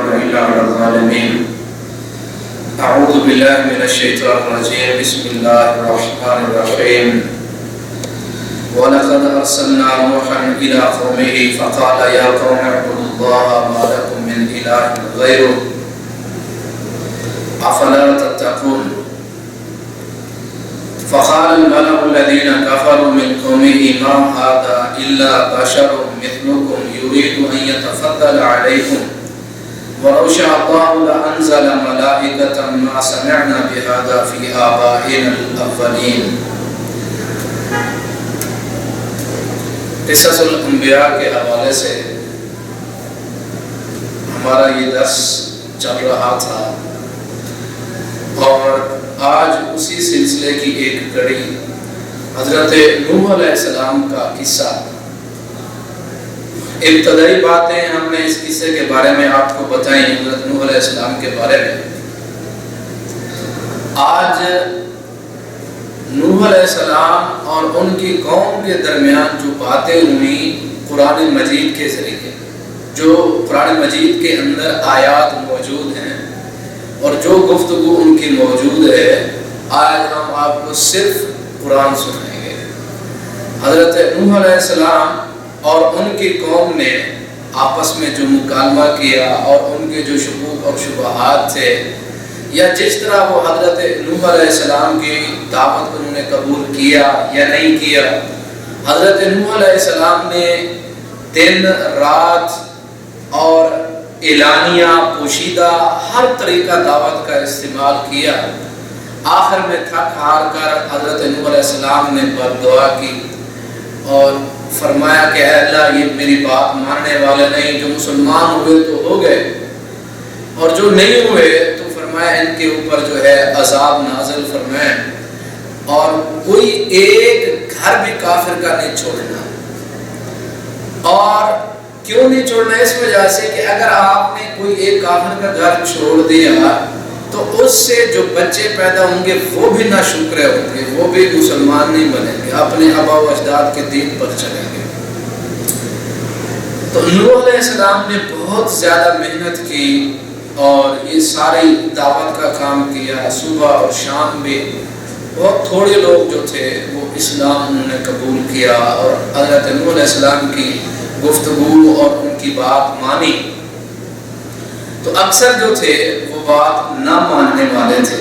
عدوان إلا على الظالمين. أعوذ بالله من الشيطان الرجيم. بسم الله الرحمن الرحيم. ولقد أرسلنا نوحا إلى قومه فقال يا قوم اعبدوا الله ما لكم من إله غيره أفلا تتقون. فقال الملأ الذين كفروا من قومه ما هذا إلا بشر مثلكم يريد أن يتفضل عليكم ولو شاء الله لأنزل ملائكة ما سمعنا بهذا في آبائنا الأولين. قصص الانبیاء کے حوالے سے ہمارا یہ درس چل رہا تھا اور آج اسی سلسلے کی ایک کڑی حضرت نوح علیہ السلام کا قصہ. ابتدائی باتیں ہم نے اس قصے کے بارے میں آپ کو بتائیں حضرت نوح علیہ السلام کے بارے میں. آج نوح علیہ السلام اور ان کی قوم کے درمیان جو باتیں ہوئی قرآن مجید کے ذریعے، جو قرآن مجید کے اندر آیات موجود ہیں اور جو گفتگو ان کی موجود ہے، آج ہم آپ کو صرف قرآن سنائیں گے. حضرت نوح علیہ السلام اور ان کی قوم نے آپس میں جو مکالمہ کیا اور ان کے جو شکوک اور شبہات تھے، یا جس طرح وہ حضرت نوح علیہ السلام کی دعوت کو انہوں نے قبول کیا یا نہیں کیا. حضرت نوح علیہ السلام نے دن رات اور اعلانیہ پوشیدہ ہر طریقہ دعوت کا استعمال کیا. آخر میں تھک ہار کر حضرت نوح علیہ السلام نے بد دعا کی اور فرمایا کہ اے اللہ، یہ میری بات ماننے والے نہیں، جو مسلمان ہوئے تو ہو گئے اور جو نہیں ہوئے تو فرمایا ان کے اوپر جو ہے عذاب نازل فرمائے اور کوئی ایک گھر بھی کافر کا نہیں چھوڑنا. اور کیوں نہیں چھوڑنا؟ اس وجہ سے کہ اگر آپ نے کوئی ایک کافر کا گھر چھوڑ دیا تو اس سے جو بچے پیدا ہوں گے وہ بھی ناشکرے ہوں گے، وہ بھی مسلمان نہیں بنیں گے، اپنے آباء و اجداد کے دین پر چلیں گے. تو نوح علیہ السلام نے بہت زیادہ محنت کی اور یہ ساری دعوت کا کام کیا. صبح اور شام بھی بہت تھوڑے لوگ جو تھے وہ اسلام انہوں نے قبول کیا اور حضرت نوح علیہ السلام کی گفتگو اور ان کی بات مانی. تو اکثر جو تھے وہ بات نہ ماننے والے تھے.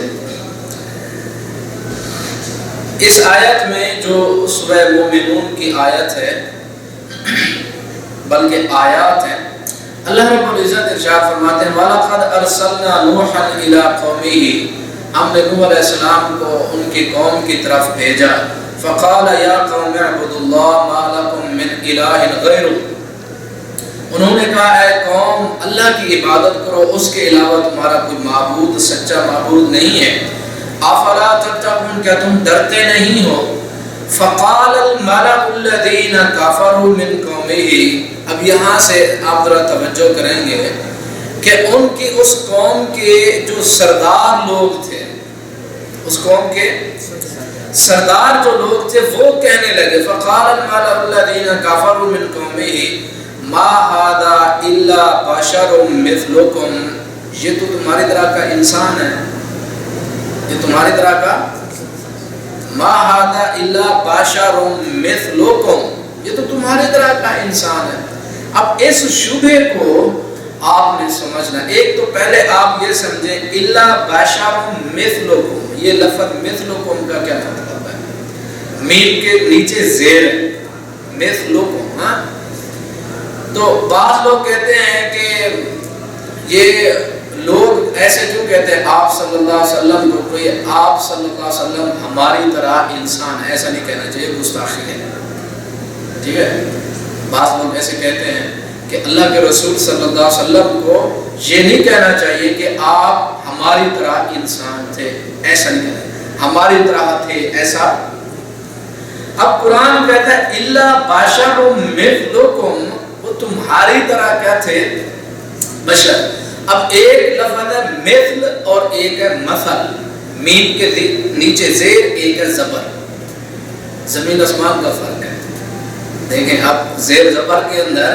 اس آیت میں جو سورہ مومنون کی آیت ہے، بلکہ آیات ہیں، اللہ رب العزت ارشاد فرماتے ہیں وَلَقَدْ أَرْسَلْنَا نُوحًا إِلَىٰ قَوْمِهِ. ہم نے نوح علیہ السلام کو ان کی قوم کی طرف بھیجا. فَقَالَ يَا قَوْمِ اعْبُدُوا اللَّهَ مَا لَكُم مِّنْ إِلَٰهٍ غَيْرُهُ. انہوں نے کہا اے قوم، اللہ کی عبادت کرو، اس کے علاوہ تمہارا کوئی معبود، سچا معبود نہیں ہے. أَفَلَا تَتَّقُونَ، کیا تم ڈرتے نہیں ہو؟ فَقَالَ الْمَلَأُ الَّذِينَ كَفَرُوا مِنْ قَوْمِهِ. اب یہاں سے آپ ذرا توجہ کریں گے کہ ان کی اس قوم کے جو سردار لوگ تھے، اس قوم کے سردار جو لوگ تھے وہ کہنے لگے فَقَالَ الْمَلَأُ الَّذِينَ كَفَرُوا مِنْ قَوْمِهِ مَا هَذَا إِلَّا بَشَرٌ مِثْلُكُمْ. یہ تو تمہاری طرح کا انسان ہے، یہ تمہاری طرح کا مَا هَذَا إِلَّا بَشَرٌ مِثْلُكُمْ، یہ تو تمہاری طرح کا انسان ہے. اب اس شبہ کو آپ نے سمجھنا. ایک تو پہلے آپ یہ سمجھیں الا بشر مثلکم، یہ لفظ مثلکم کا کیا مطلب ہے؟ میم کے نیچے زیر مثلکم. تو بعض لوگ کہتے ہیں کہ یہ لوگ ایسے کیوں کہتے ہیں آپ صلی اللہ علیہ وسلم کو، کوئی آپ صلی اللہ علیہ وسلم ہماری طرح انسان، ایسا نہیں کہنا چاہیے، گستاخی ہے. ٹھیک ہے، بعض لوگ ایسے کہتے ہیں کہ اللہ کے رسول صلی اللہ علیہ وسلم کو یہ نہیں کہنا چاہیے کہ آپ ہماری طرح انسان تھے، ایسا نہیں کہنا، ہماری طرح تھے ایسا. اب قرآن کہتا ہے الا بشر مثلکم، وہ تمہاری طرح کیا تھے؟ بشر. اب ایک لفظ ہے مثل اور ایک ہے مثل، میم کے نیچے زیر، ایک ہے زبر. زمین آسمان کا فرق ہے. دیکھیں اب زیر زبر کے اندر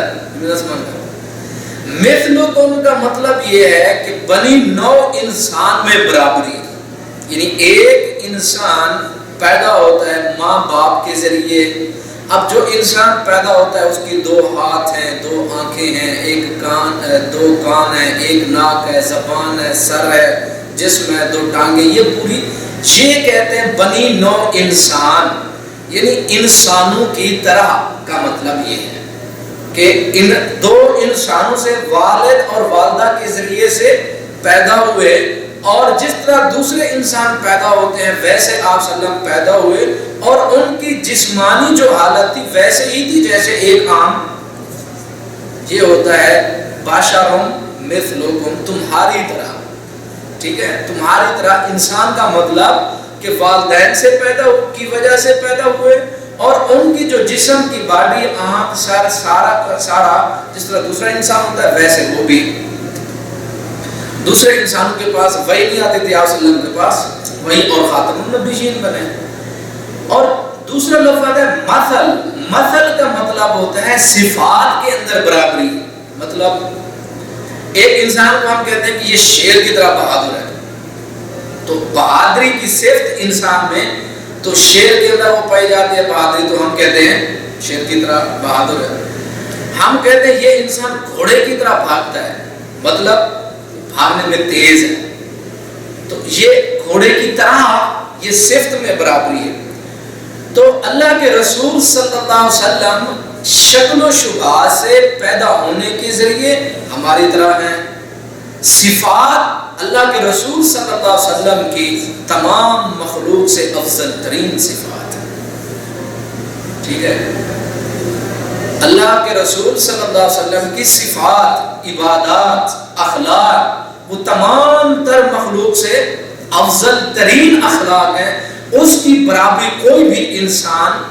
مثلکم کا مطلب یہ ہے کہ بنی نو انسان میں برابری، یعنی ایک انسان پیدا ہوتا ہے ماں باپ کے ذریعے. اب جو انسان پیدا ہوتا ہے اس کی 2 ہاتھ ہیں، 2 آنکھیں ہیں، 2 کان ہیں، 1 ناک ہے، زبان ہے، سر ہے، جسم ہے، 2 ٹانگیں، یہ کہتے ہیں بنی نو انسان، یعنی انسانوں کی طرح کا مطلب یہ ہے کہ ان 2 انسانوں سے والد اور والدہ کے ذریعے سے پیدا ہوئے، اور جس طرح دوسرے انسان پیدا ہوتے ہیں ویسے آپ صلی اللہ علیہ وسلم پیدا ہوئے، اور ان کی جسمانی جو حالت تھی ویسے ہی تھی جیسے ایک عام. یہ ہوتا ہے بشرٌ مثلکم، تمہاری طرح. ٹھیک ہے، تمہاری طرح انسان کا مطلب کہ والدین سے پیدا کی وجہ سے پیدا ہوئے، اور ان کی جو جسم کی باڈی، آنکھ، سر، سارا جس طرح دوسرا انسان ہوتا ہے ویسے وہ بھی. دوسرے انسانوں کے پاس وہی نہیں آتے تھے، آپ صلی اللہ علیہ وسلم کے پاس وہی، اور خاتم النبیین بنے. اور دوسرا لفظ ہے مثل. مثل کا مطلب ہوتا ہے صفات کے اندر برابری. مطلب ایک انسان کو ہم کہتے ہیں کہ یہ شیر کی طرح بہادر ہے، تو بہادری کی صفت انسان میں تو شیر کے اندر وہ پائی جاتی ہے بہادری، تو ہم کہتے ہیں شیر کی طرح بہادر ہے. ہم کہتے ہیں یہ انسان گھوڑے کی طرح بھاگتا ہے، مطلب بھاگنے میں تیز ہے، تو یہ گھوڑے کی طرح یہ صفت میں برابری ہے. تو اللہ کے رسول صلی اللہ علیہ وسلم شکل و شبہ سے پیدا ہونے کے ذریعے ہماری طرح ہیں. صفات اللہ کے رسول صلی اللہ علیہ وسلم کی تمام مخلوق سے افضل ترین صفات ہیں. ٹھیک ہے، اللہ کے رسول صلی اللہ علیہ وسلم کی صفات، عبادات، اخلاق وہ تمام تر مخلوق سے افضل ترین اخلاق ہیں. اس کی برابری کوئی بھی انسان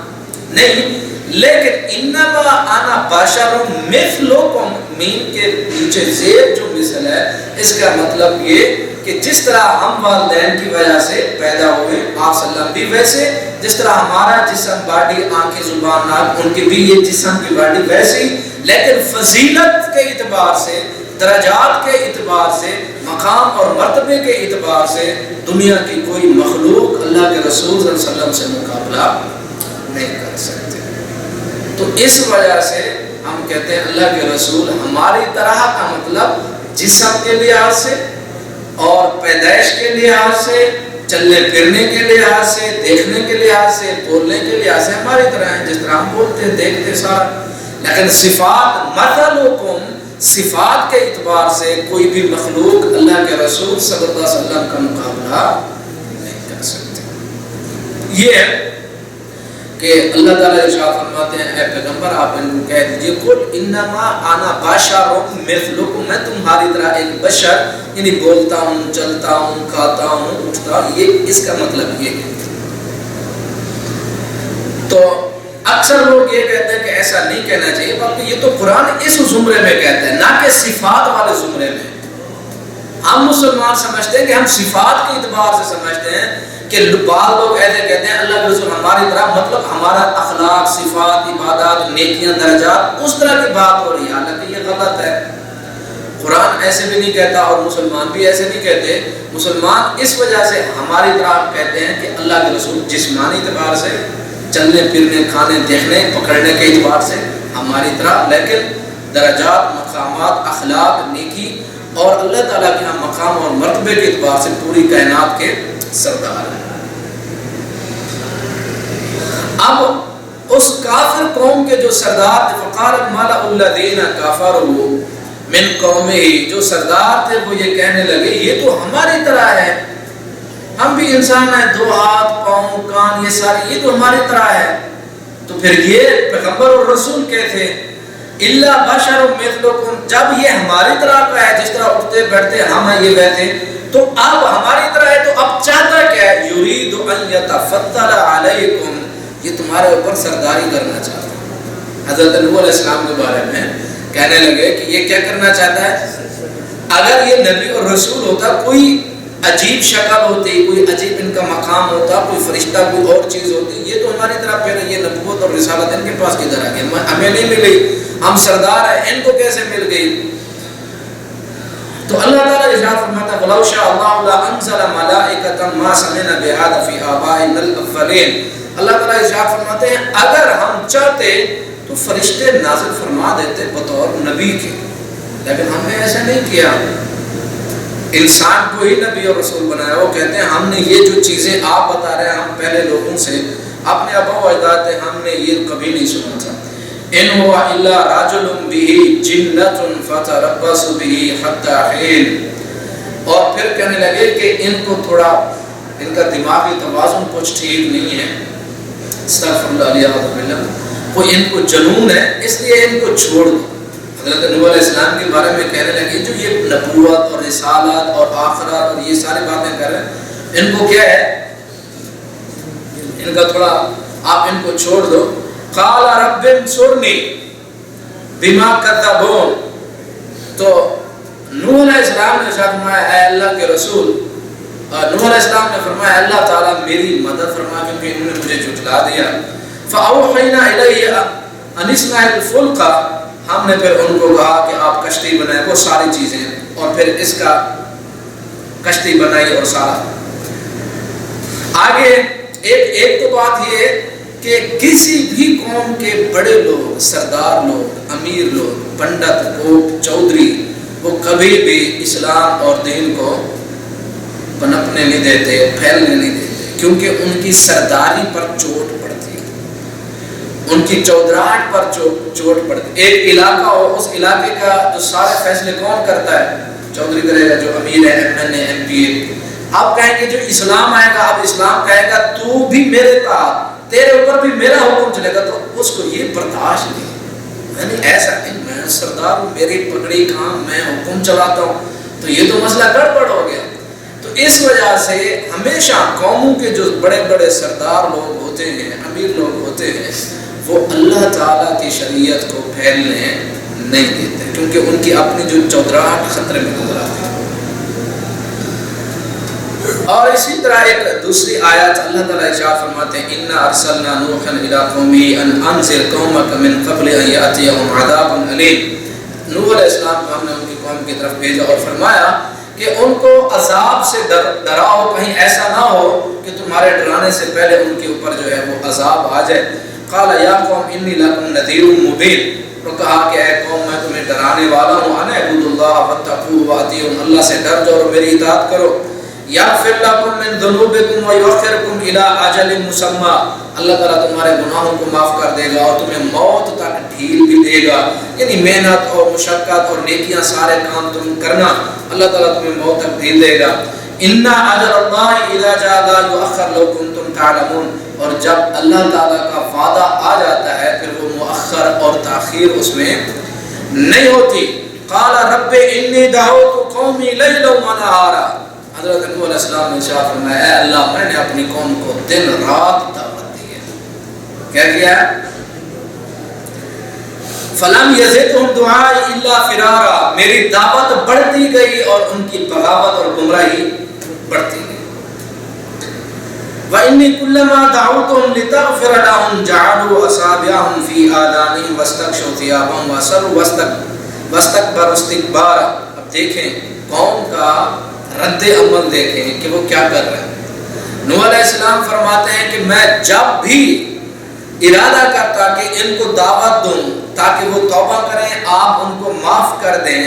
نہیں. لیکن انما انا بشر مثلکم، مین کے نیچے زیر جو مثل ہے اس کا مطلب یہ کہ جس طرح ہم والدین کی وجہ سے پیدا ہوئے آپ صلی اللہ علیہ وسلم بھی ویسے، جس طرح ہمارا جسم، باڈی، آنکھیں، زبان، ناک، ان کی بھی یہ جسم کی باڈی ویسے ہی، لیکن فضیلت کے اعتبار سے، درجات کے اعتبار سے، مقام اور مرتبے کے اعتبار سے دنیا کی کوئی مخلوق اللہ کے رسول صلی اللہ علیہ وسلم سے مقابلہ نہیں کر سکتے. تو اس وجہ سے ہم کہتے ہیں اللہ کے رسول ہماری طرح کا مطلب جسم کے لحاظ سے اور پیدائش کے لحاظ سے، چلنے پھرنے کے لحاظ سے، دیکھنے کے لحاظ سے، بولنے کے لحاظ سے ہماری طرح ہیں، جس طرح ہم بولتے ہیں، دیکھتے سارا. لیکن صفات، مثلکم، صفات کے اعتبار سے کوئی بھی مخلوق اللہ کے رسول صلی اللہ علیہ وسلم کا مقابلہ نہیں کر سکتے. یہ ہے کہ اللہ تعالیٰ ارشاد فرماتے ہیں اے پیغمبر آپ ان کو کہہ دیجئے قل انما انا بشر مثلکم، میں تمہاری طرح ایک بشر، یعنی بولتا ہوں، چلتا ہوں، کھاتا ہوں، اٹھتا ہوں. یہ اس کا مطلب یہ ہے. تو اکثر لوگ یہ کہتے ہیں کہ ایسا نہیں کہنا چاہیے، بلکہ یہ تو قرآن اس زمرے میں کہتا ہے، نہ کہ صفات والے زمرے میں. ہم مسلمان سمجھتے ہیں کہ ہم صفات کے اعتبار سے سمجھتے ہیں کہ بعض لوگ ایسے کہتے ہیں اللہ کے رسول ہماری طرح، مطلب ہمارا اخلاق، صفات، عبادات، نیکیاں، درجات اس طرح کی بات ہو رہی ہے، حالانکہ یہ غلط ہے. قرآن ایسے بھی نہیں کہتا اور مسلمان بھی ایسے نہیں کہتے. مسلمان اس وجہ سے ہماری طرح کہتے ہیں کہ اللہ کے رسول جسمانی اعتبار سے، چلنے پھرنے، کھانے، دیکھنے، پکڑنے کے اعتبار سے ہماری طرح، لیکن درجات، مقامات، اخلاق، نیکی اور اللہ تعالیٰ کے یہاں مقام اور مرتبے کے اعتبار سے پوری کائنات کے سردار ہیں. اب اس کافر قوم کے جو سردار تھے، فقال الملأ الذین کفروا من قومہ، جو سردار تھے وہ یہ کہنے لگے یہ تو ہماری طرح ہے، ہم بھی انسان ہیں، 2 ہاتھ، پاؤں، کان، یہ ساری، یہ تو ہماری طرح ہے. تو پھر یہ پیغمبر اور رسول کہتے الا بشر مثلکم، جب یہ ہماری طرح کا ہے، جس طرح اٹھتے بیٹھتے ہم ہیں یہ ویسے، تو اب ہماری طرح ہے تو اب چاہتا کیا ہے؟ یرید ان یتفضل علیکم، یہ تمہارے اوپر سرداری کرنا چاہتا ہے. حضرت نوح علیہ السلام کے بارے میں کہنے لگے کہ یہ کیا کرنا چاہتا ہے؟ اگر یہ نبی اور رسول ہوتا، کوئی عجیب شکل ہوتی، کوئی عجیب ان کا مقام ہوتا، کوئی فرشتہ، کوئی اور چیز ہوتی، یہ تو ہماری طرح پھر یہ نبوت اور رسالت ان کے پاس کدھر آ گئی؟ ہمیں نہیں ملی، ہم سردار ہیں، ان کو کیسے مل گئی؟ تو اللہ تعالیٰ ارشاد فرماتا ہے وَلَوْ شَاءَ اللَّهُ لَأَنزَلَ مَلَائِكَةً مَا سَمِعْنَا بِهَذَا فِي آبَائِنَا الْأَوَّلِينَ۔ اللہ تعالیٰ ارشاد فرماتے ہیں اگر ہم چاہتے تو فرشتے نازل فرما دیتے بطور نبی کے، لیکن ہم نے ایسا نہیں کیا، انسان کو ہی نبی اور رسول بنایا۔ وہ کہتے ہیں ہم نے یہ جو چیزیں آپ بتا رہے ہیں ہم پہلے لوگوں سے اپنے آباء و اجداد سے ہم نے یہ کبھی نہیں سنا تھا۔ ان هو الا رجل به جنة فتربصوا به حتى حين۔ اور پھر کہنے لگے کہ ان کو تھوڑا ان کا دماغی توازن کچھ ٹھیک نہیں ہے، استغفر اللہ علیہ وسلم، وہ ان کو جنون ہے اس لیے ان کو چھوڑ دو۔ حضرت نوح علیہ السلام کے بارے میں کہنے لگے جو یہ نبوت اور رسالت اور آخرت اور یہ ساری باتیں کر رہے ہیں ان کو کیا ہے، ان کا تھوڑا آپ ان کو چھوڑ دو۔ قال رب انصرنی بما کذبون۔ تو نوح علیہ السلام نے فرمایا اے اللہ کے رسول، نوح علیہ السلام نے فرمایا اللہ تعالیٰ میری مدد فرما کیونکہ انہوں نے مجھے جھٹلا دیا۔ فأوحینا الیہ ان اصنع الفلک، ہم نے پھر ان کو کہا کہ آپ کشتی بنائیں، وہ ساری چیزیں، اور پھر اس کا کشتی بنائی اور سارا آگے۔ ایک تو بات یہ کہ کسی بھی قوم کے بڑے لوگ، سردار لوگ، امیر لوگ، پنڈت، کوٹ، چودھری، وہ کبھی بھی اسلام اور دین کو پنپنے نہیں دیتے، پھیلنے نہیں دیتے، کیونکہ ان کی سرداری پر چوٹ پڑتی ہے، ان کی چودراہٹ پر چوٹ پڑتی ہے۔ ایک علاقہ ہو، اس علاقے کا جو سارے فیصلے کون کرتا ہے؟ چودھری کرے گا، جو امیر ہے، ایم این اے، ایم پی اے۔ آپ کہیں گے جو اسلام آئے گا، اب اسلام کہے گا تو بھی میرے تحت، تیرے اوپر بھی میرا حکم چلے گا، تو اس کو یہ برداشت نہیں، یعنی ایسا نہیں میں سردار ہوں، میری پگڑی کام، میں حکم چلاتا ہوں، تو یہ تو مسئلہ گڑبڑ ہو گیا۔ تو اس وجہ سے ہمیشہ قوموں کے جو بڑے بڑے سردار لوگ ہوتے ہیں، امیر لوگ ہوتے ہیں، وہ اللہ تعالیٰ کی شریعت کو پھیلنے نہیں دیتے، کیونکہ ان کی اپنی جو چودراہٹ خطرے میں نظر آتی ہے۔ اور اسی طرح ایک دوسری آیت اللہ تعالیٰ ارشاد فرماتے ہیں اِنَّا أَرْسَلْنَا نُوحًا إِلَىٰ قَوْمِهِ أَنْ أَنذِرْ قَوْمَكَ مِنْ قَبْلِ أَنْ يَأْتِيَهُمْ عَذَابٌ أَلِيمٌ۔ نوح علیہ السلام کو ہم نے ان کی قوم کی طرف بھیجا اور فرمایا کہ ان کو عذاب سے ڈراؤ، کہیں ایسا نہ ہو کہ تمہارے ڈرانے سے پہلے ان کے اوپر جو ہے وہ عذاب آ جائے۔ قَالَ يَا قَوْمِ إِنِّي لَكُمْ نَذِيرٌ مُبِينٌ۔ تو کہا کہ اے قوم میں تمہیں ڈرانے والا ہوں، أَنِ اعْبُدُوا اللَّهَ وَاتَّقُوهُ وَأَطِيعُونِ، اللہ سے ڈر جاؤ اور میری اطاعت کرو۔ یغفر لکم من ذنوبکم ویؤخرکم الی اجل مسمی، اللہ تعالیٰ تمہارے گناہوں کو معاف کر دے گا اور تمہیں موت تک ڈھیل بھی دے گا، یعنی محنت اور مشقت اور نیکیاں سارے کام تم کرنا، اللہ تعالیٰ تمہیں موت تک ڈھیل دے گا۔ ان اجل اللہ اذا جاء لا یؤخر لو کنتم تعلمون، اور جب اللہ تعالیٰ کا وعدہ آ جاتا ہے پھر وہ مؤخر اور تاخیر اس میں نہیں ہوتی۔ قال رب انی دعوت قومی لیلا ونہارا، حضرت نوح علیہ السلام نے ارشاد فرمایا اے اللہ میں نے اپنی قوم کو دن رات دعوت دی ہے، کیا کیا ہے؟ فلم یزدہم دعائی الا فرارا، میری دعوت بڑھتی گئی اور ان کی بغاوت اور گمراہی بڑھتی گئی۔ وَإِنِّي كُلَّمَا دَعَوْتُهُمْ لِتَغْفِرَ لَهُمْ جَعَلُوا أَصَابِعَهُمْ فِي آذَانِهِمْ وَاسْتَغْشَوْا ثِيَابَهُمْ وَأَصَرُّوا وَاسْتَكْبَرُوا اسْتِكْبَارًا۔ اب دیکھیں قوم کا رد عمل دیکھیں کہ وہ کیا کر رہے ہیں۔ نوح علیہ السلام فرماتے ہیں کہ میں جب بھی ارادہ کرتا کہ ان کو دعوت دوں تاکہ وہ توبہ کریں، آپ ان کو معاف کر دیں،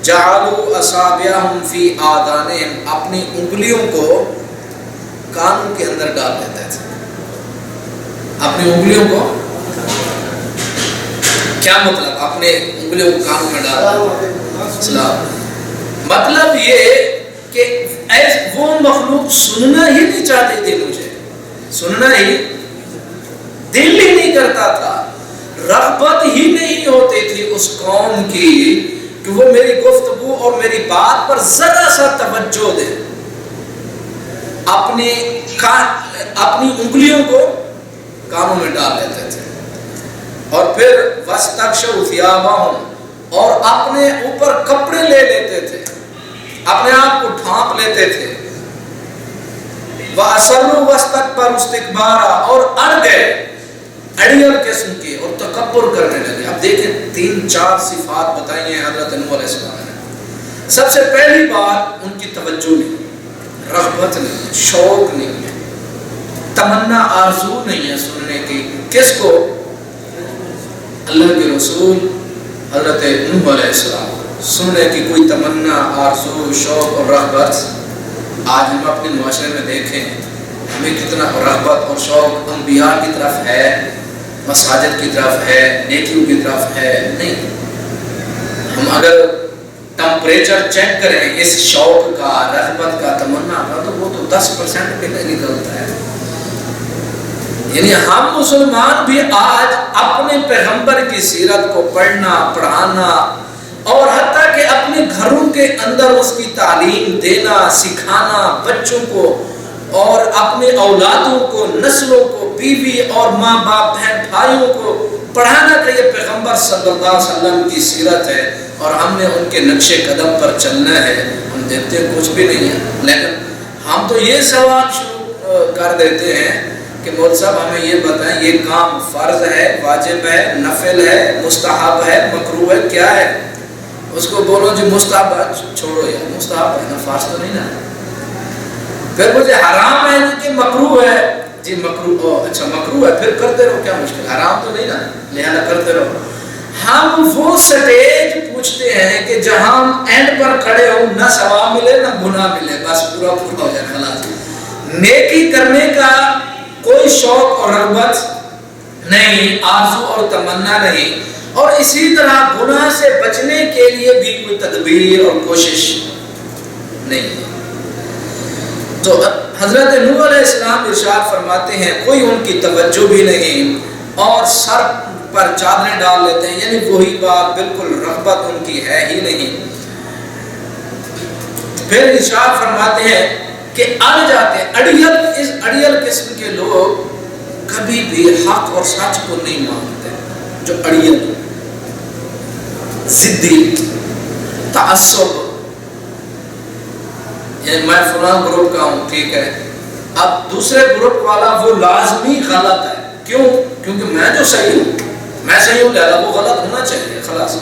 جعلوا اصابعہم فی آذانہم، اپنی انگلیوں کو کانوں کے اندر ڈال دیتے تھے، اپنی انگلیوں کو، کیا مطلب اپنے انگلیوں کو کانوں میں ڈال، مطلب یہ کہ وہ مخلوق سننا ہی نہیں چاہتی تھی، مجھے سننا ہی دل ہی نہیں کرتا تھا، رغبت ہی نہیں ہوتی تھی اس قوم کی کہ وہ میری گفتگو اور میری بات پر ذرا سا توجہ دے، اپنی انگلیوں کو کانوں میں ڈال لیتے تھے، اور پھر وَاسْتَغْشَوْا ثِيَابَهُمْ، اور اپنے اوپر کپڑے لے لیتے تھے، اپنے آپ کو ڈھانپ لیتے تھے، وَأَصَرُّوا وَاسْتَكْبَرُوا اسْتِكْبَارًا، اور اڑ گئے اڑیل قسم کے اور تکبر کرنے لگے۔ اب دیکھیں 3-4 صفات بتائی ہیں حضرت نوح علیہ السلام نے، سب سے پہلی بات ان کی توجہ نہیں، رغبت نہیں ہے، شوق نہیں ہے، تمنا آرزو نہیں ہے سننے کی۔ کس کو؟ اللہ کے رسول حضرت نوح علیہ السلام سننے کی کوئی تمنا آرزو شوق اور رغبت۔ آج ہم اپنے معاشرے میں دیکھیں ہمیں کتنا رغبت اور شوق انبیاء کی طرف ہے، مساجد کی طرف ہے، نیکیوں کی طرف ہے؟ نہیں۔ ہم اگر ٹمپریچر چیک کریں اس شوق کا، رغبت کا، تمنا کا، تو وہ تو 10% پہ نکلتا ہے۔ یعنی ہم مسلمان بھی آج اپنے پیغمبر کی سیرت کو پڑھنا، پڑھانا اور حتیٰ کہ اپنے گھروں کے اندر اس کی تعلیم دینا، سکھانا بچوں کو اور اپنے اولادوں کو، نسلوں کو، بیوی اور ماں باپ، بہن بھائیوں کو پڑھانا کہ یہ پیغمبر صلی اللہ علیہ وسلم کی سیرت ہے اور ہم نے ان کے نقش قدم پر چلنا ہے۔ ہم دیکھتے کچھ بھی نہیں ہے، لیکن ہم تو یہ سوال شروع کر دیتے ہیں کہ مولوی صاحب ہمیں یہ بتائیں یہ کام فرض ہے، واجب ہے، نفل ہے، مستحب ہے، مکروہ ہے، کیا ہے؟ اس کو بولو جی مستحب ہے، چھوڑو یار مستحب ہے نا، فرض تو نہیں نا۔ پھر مجھے حرام ہے کہ مکروہ ہے، جی مکروہ، اچھا مکروہ ہے، پھر کرتے رہو، کیا مشکل، حرام تو نہیں نا، لہذا کرتے رہو۔ ہم وہ سٹیج پوچھتے ہیں کہ جہاں ہم اینڈ پر کھڑے ہوں، نہ ثواب ملے نہ گناہ ملے، بس پورا ہو جائے، خلاص۔ نیکی کرنے کا کوئی شوق اور رغبت نہیں، آرزو اور تمنا نہیں، اور اسی طرح گناہ سے بچنے کے لیے بھی کوئی تدبیر اور کوشش نہیں۔ تو حضرت نوح علیہ السلام ارشاد فرماتے ہیں کوئی ان کی توجہ بھی نہیں اور سر پر چادریں ڈال لیتے ہیں، یعنی وہی بات، بالکل رغبت ان کی ہے ہی نہیں۔ پھر ارشاد فرماتے ہیں کہ اڑ جاتے ہیں، اڑیل قسم کے لوگ کبھی بھی حق اور سچ کو نہیں مانتے، جو اڑیل، ضدی، تعصب، یعنی میں فلاں گروپ کا ہوں، ٹھیک ہے، اب دوسرے گروپ والا وہ لازمی غلط ہے، کیوں؟ کیونکہ میں جو صحیح ہوں، میں صحیح ہوں، لہذا وہ غلط ہونا چاہیے، خلاص۔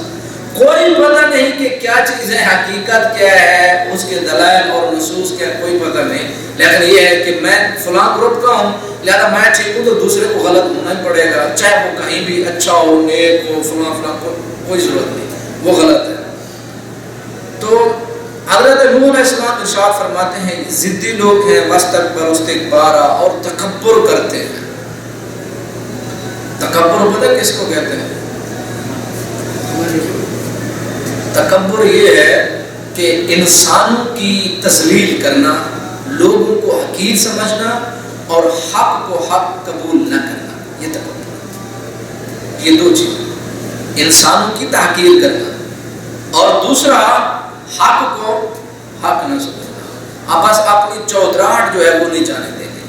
کوئی پتہ نہیں کہ کیا چیز ہے، حقیقت کیا ہے، اس کے دلائل اور نصوص کیا، کوئی پتہ نہیں، لیکن یہ ہے کہ میں فلاں گروپ کا ہوں، لہذا میں ٹھیک ہوں تو دوسرے کو غلط ہونا ہی پڑے گا، چاہے وہ کہیں بھی اچھا ہو، نیک ہو، فلاں کو کوئی ضرورت نہیں، وہ غلط ہے۔ تو حضرت نوح علیہ السلام ارشاد فرماتے ہیں ضدی لوگ ہیں، واستکبروا استکبارا، اور تکبر کرتے ہیں۔ تکبر پتہ کس کو کہتے ہیں؟ تکبر یہ ہے کہ انسانوں کی تذلیل کرنا، لوگوں کو حقیر سمجھنا اور حق کو حق قبول نہ کرنا، یہ تکبر۔ یہ دو چیز، انسانوں کی تحقیر کرنا اور دوسرا حق کو حق نہ سمجھنا۔ آپ بس اپنی چودراہٹ جو ہے وہ نہیں جانے دیں گے،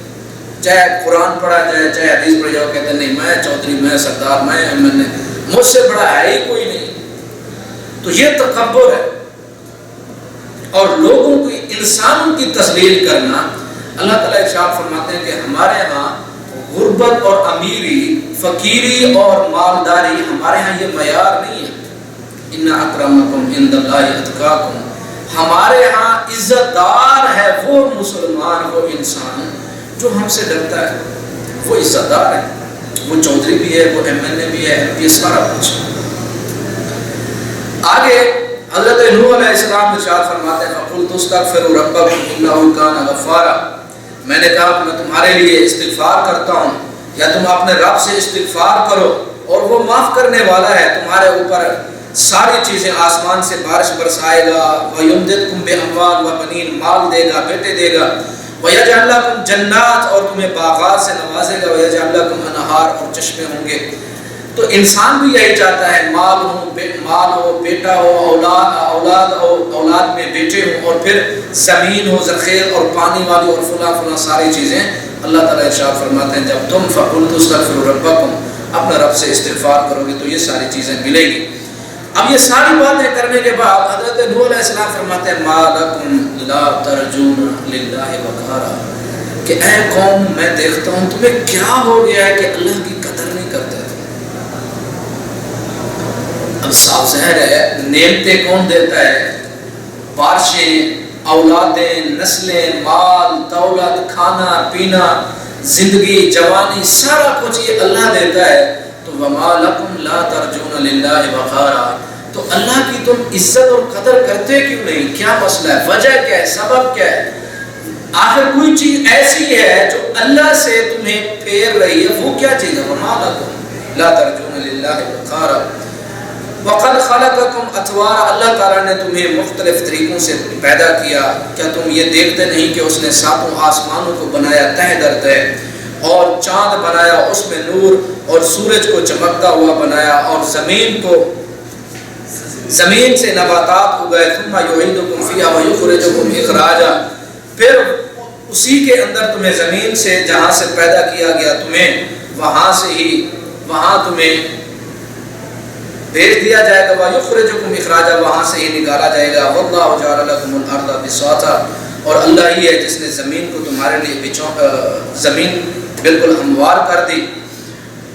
چاہے قرآن پڑھا جائے، چاہے حدیث پڑھ جاؤ، کہتے ہیں نہیں میں چودھری، میں سردار، میں ایم، مجھ سے بڑا ہے ہی کوئی نہیں۔ تو یہ تکبر ہے اور لوگوں کی، انسانوں کی تذلیل کرنا۔ اللہ تعالیٰ ارشاد فرماتے ہیں کہ ہمارے ہاں غربت اور امیری، فقیری اور مالداری ہمارے ہاں یہ معیار نہیں ہے۔ ان اکرمکم عند اللہ اتقاکم، ہمارے ہاں عزت دار ہے وہ مسلمان، وہ انسان جو ہم سے ڈرتا ہے، وہ عزت دار ہے، وہ چودھری بھی ہے، وہ MLA بھی ہے، MP، سارا کچھ۔ آگے حضرت نوح علیہ السلام ارشاد فرماتے ہیں فَقُلْتُ اسْتَغْفِرُوا رَبَّكُمْ إِنَّهُ كَانَ غَفَّارًا، میں نے کہا کہ میں تمہارے لیے استغفار کرتا ہوں، یا تم اپنے رب سے استغفار کرو اور وہ معاف کرنے والا ہے، تمہارے اوپر ساری چیزیں، آسمان سے بارش برسائے گا، وَيُمْدِدْكُمْ بِأَمْوَالٍ وَبَنِينَ، مال دے گا، بیٹے دے گا، وَيَجْعَلْ لَكُمْ جَنَّاتٍ، اور تمہیں باغات سے نوازے گا، وَيَجْعَلْ لَكُمْ أَنْهَارٍ، اور چشمے ہوں گے۔ تو انسان بھی یہی چاہتا ہے، مال ہو، بیٹا ہو، اولاد میں بیٹے ہوں، اور پھر زمین ہو، ذخیر اور پانی والی اور فلاں ساری چیزیں۔ اللہ تعالیٰ ارشاد فرماتے ہیں جب تم فَقُلْتُ اسْتَغْفِرُوا رَبَّكُمْ اپنے رب سے استغفار کرو گے تو یہ ساری چیزیں ملے گی۔ اب یہ ساری باتیں کرنے کے بعد حضرت نوح علیہ السلام فرماتے ہیں مَا لَكُمْ لَا تَرْجُونَ لِلَّهِ وَقَارًا، کہ اے قوم میں دیکھتا ہوں تمہیں کیا ہو گیا ہے کہ اللہ کی قدر نہیں کرتے۔ اب صاف ظاہر ہے نعمتیں کون دیتا ہے؟ بارشیں، اولادیں، نسلیں، مال، دولت، کھانا پینا، زندگی، جوانی، سارا کچھ یہ اللہ دیتا ہے، تو وَمَا لَكُمْ لَا تَرْجُونَ لِلَّهِ وَقَارًا، تو اللہ کی تم عزت اور قدر کرتے کیوں نہیں؟ کیا مسئلہ ہے؟ وجہ کیا ہے؟ سبب کیا ہے؟ آخر کوئی چیز ایسی ہے جو اللہ سے تمہیں پھیر رہی ہے، وہ کیا چیز ہے؟ وَمَا لَكُمْ لَا تَرْجُونَ لِلَّهِ وَقَارًا وَقَدْ خَلَقَكُمْ أَطْوَارًا، اللہ تعالیٰ نے تمہیں مختلف طریقوں سے پیدا کیا، کیا تم یہ دیکھتے نہیں کہ اس نے ساتوں آسمانوں کو بنایا تہ در تہ، اور چاند بنایا اس میں نور، اور سورج کو چمکتا ہوا بنایا، اور زمین سے نباتات اگائے، ثم یعیدکم فیہا ویخرجکم اخراجا، پھر اسی کے اندر تمہیں زمین سے جہاں سے پیدا کیا گیا تمہیں وہاں تمہیں بھیج دیا جائے گا، وَيُخْرِجُكُمْ اِخْرَاجًا، وہاں سے ہی نکالا جائے گا، وَاللَّهُ جَعَلَ لَكُمُ الْأَرْضَ بِسَاطًا، اور اللہ ہی ہے جس نے زمین کو تمہارے لیے زمین بالکل ہموار کر دی۔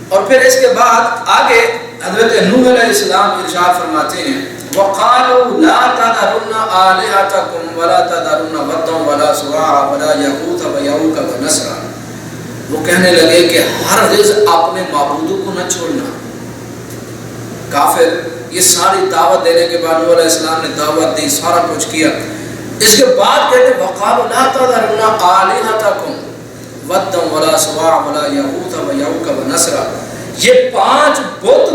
اور پھر اس کے بعد آگے حضرت نوح علیہ السلام ارشاد فرماتے ہیں وَقَالُوا لَا تَذَرُنَّ آلِهَتَكُمْ وَلَا تَذَرُنَّ وَدًّا وَلَا سُوَاعًا وَلَا يَغُوثَ وَيَعُوقَ وَنَسْرًا، وہ کہنے لگے کہ ہرگز اپنے معبودوں کو نہ چھوڑنا۔ کافر یہ ساری دعوت دینے کے بعد نوح علیہ السلام نے دعوت دی، سارا کچھ کیا، اس کے بعد کہتے ہیں وَقَالُوا لَا تَذَرُنَّ آلِهَتَكُمْ وَدًّا وَلَا سُوَاعًا وَلَا يَغُوثَ وَيَعُوقَ وَنَسْرًا، یہ 5 بت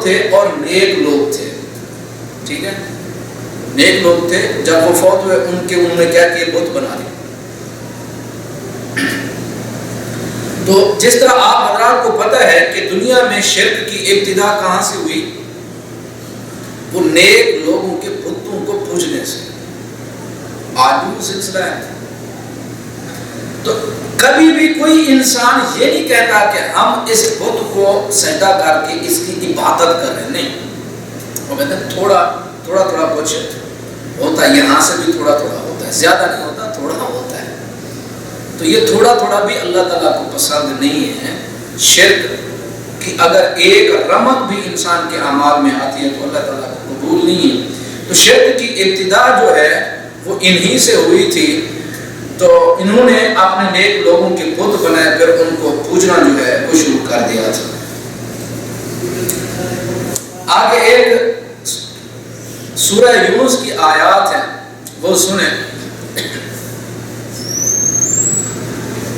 تھے اور نیک لوگ تھے، ٹھیک ہے، نیک لوگ تھے، جب وہ فوت ہوئے انہوں نے کیا کیا؟ بت بنا لی۔ تو جس طرح آپ حضرات کو پتہ ہے کہ دنیا میں شرک کی ابتدا کہاں سے ہوئی؟ وہ نیک لوگوں کے بتوں کو پوجنے سے، آج بھی وہ سلسلہ ہے۔ تو کبھی بھی کوئی انسان یہ نہیں کہتا کہ ہم اس بت کو سجدہ کر کے اس کی عبادت کر رہے ہیں، نہیں، وہ کہتے ہیں تھوڑا کچھ ہوتا ہے، یہاں سے بھی تھوڑا ہوتا ہے، زیادہ نہیں ہوتا، تھوڑا ہوتا ہے۔ تو یہ تھوڑا بھی اللہ تعالیٰ کو پسند نہیں ہے۔ شرک کی اگر ایک رمق بھی انسان کے اعمال میں آتی ہے تو اللہ تعالیٰ کو قبول نہیں ہے۔ تو شرک کی ابتدا جو ہے وہ انہی سے ہوئی تھی، تو انہوں نے اپنے نیک لوگوں کے بت بنائے، پھر ان کو پوجنا جو ہے وہ شروع کر دیا تھا۔ آگے ایک سورہ یونس کی آیات ہیں، وہ سنیں۔